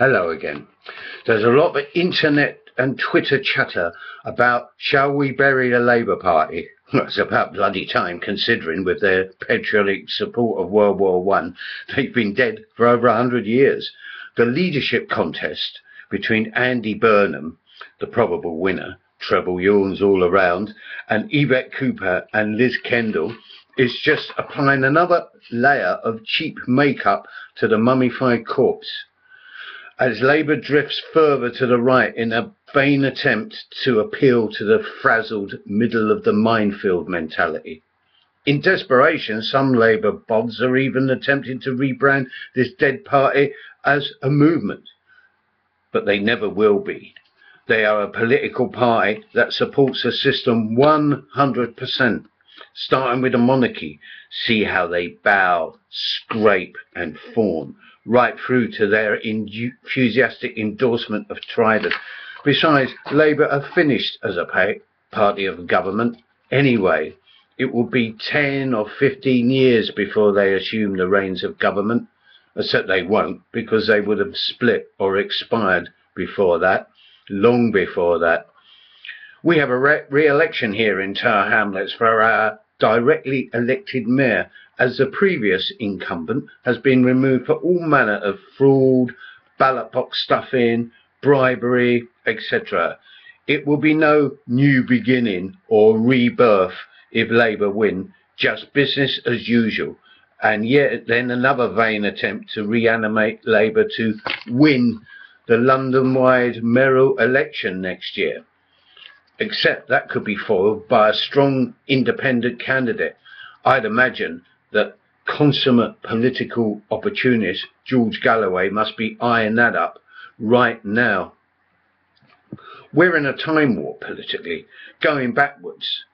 Hello again. There's a lot of internet and Twitter chatter about shall we bury the Labour Party? Well, it's about bloody time, considering with their patriotic support of World War One, they've been dead for over 100 years. The leadership contest between Andy Burnham, the probable winner, treble yawns all around, and Yvette Cooper and Liz Kendall is just applying another layer of cheap makeup to the mummified corpse, as Labour drifts further to the right in a vain attempt to appeal to the frazzled middle-of-the-minefield mentality. In desperation, some Labour bods are even attempting to rebrand this dead party as a movement. But they never will be. They are a political party that supports the system 100%, starting with the monarchy. See how they bow, scrape and fawn, right through to their enthusiastic endorsement of Trident. Besides, Labour are finished as a party of government anyway. It will be 10 or 15 years before they assume the reins of government, except they won't, because they would have split or expired before that, long before that. We have a re-election here in Tower Hamlets for our directly elected mayor, as the previous incumbent has been removed for all manner of fraud, ballot box stuffing, bribery, etc. It will be no new beginning or rebirth if Labour win, just business as usual, and yet then another vain attempt to reanimate Labour to win the London-wide mayoral election next year. Except that could be foiled by a strong independent candidate. I'd imagine that consummate political opportunist George Galloway must be eyeing that up right now. We're in a time warp politically, going backwards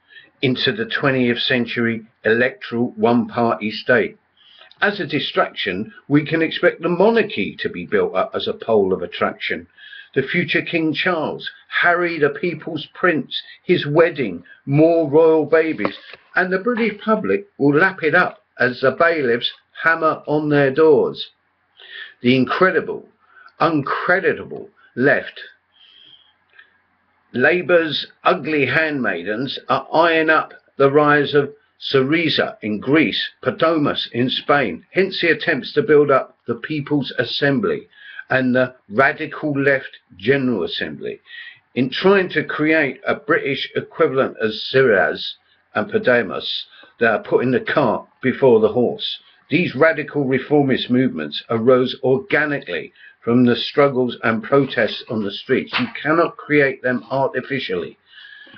into the 20th century electoral one-party state. As a distraction, we can expect the monarchy to be built up as a pole of attraction. The future King Charles, Harry the People's Prince, his wedding, more royal babies, and the British public will lap it up as the bailiffs hammer on their doors. The incredible, uncreditable left, Labour's ugly handmaidens, are eyeing up the rise of Syriza in Greece, Podemos in Spain, hence the attempts to build up the People's Assembly and the radical left General Assembly. In trying to create a British equivalent of Syriza and Podemos, they are putting the cart before the horse. These radical reformist movements arose organically from the struggles and protests on the streets. You cannot create them artificially.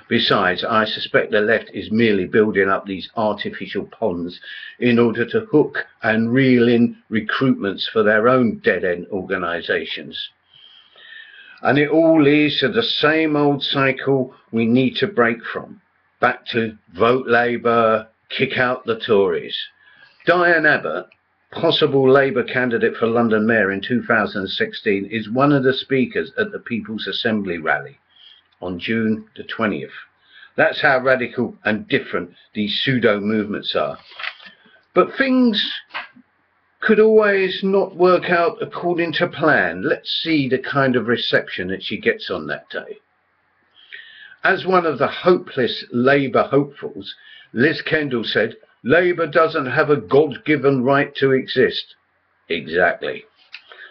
Besides, I suspect the left is merely building up these artificial ponds in order to hook and reel in recruitments for their own dead-end organisations. And it all leads to the same old cycle we need to break from. Back to vote Labour, kick out the Tories. Diane Abbott, possible Labour candidate for London Mayor in 2016, is one of the speakers at the People's Assembly rally on June the 20th. That's how radical and different these pseudo-movements are. But things could always not work out according to plan. Let's see the kind of reception that she gets on that day. As one of the hopeless Labour hopefuls, Liz Kendall said, "Labour doesn't have a God-given right to exist." Exactly.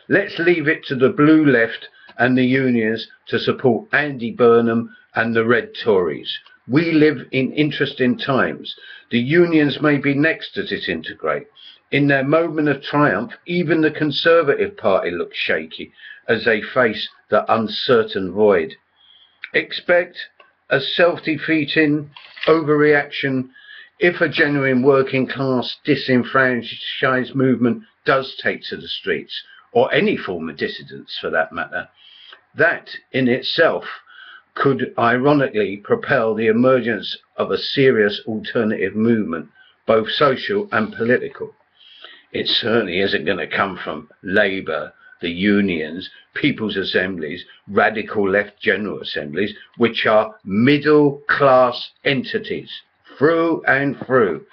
Let's leave it to the blue left and the unions to support Andy Burnham and the red Tories. We live in interesting times. The unions may be next to disintegrate. In their moment of triumph, even the Conservative Party looks shaky as they face the uncertain void. Expect a self-defeating overreaction if a genuine working class disenfranchised movement does take to the streets, or any form of dissidence for that matter. That in itself could ironically propel the emergence of a serious alternative movement, both social and political. It certainly isn't going to come from Labour, the unions, People's Assemblies, radical left General Assemblies, which are middle class entities through and through.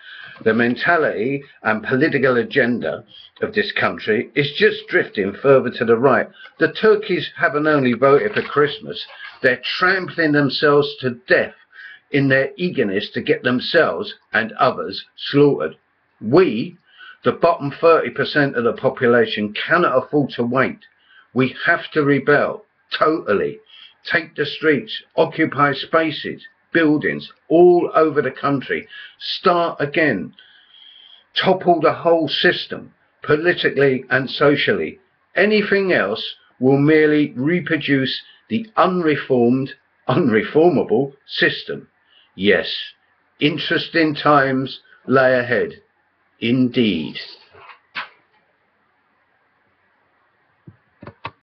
The mentality and political agenda of this country is just drifting further to the right. The Turkeys haven't only voted for Christmas, they're trampling themselves to death in their eagerness to get themselves and others slaughtered. We, the bottom 30% of the population, cannot afford to wait. We have to rebel, totally. Take the streets, occupy spaces, buildings all over the country. Start again. Topple the whole system, politically and socially. Anything else will merely reproduce the unreformed, unreformable system. Yes, interesting times lay ahead. Indeed.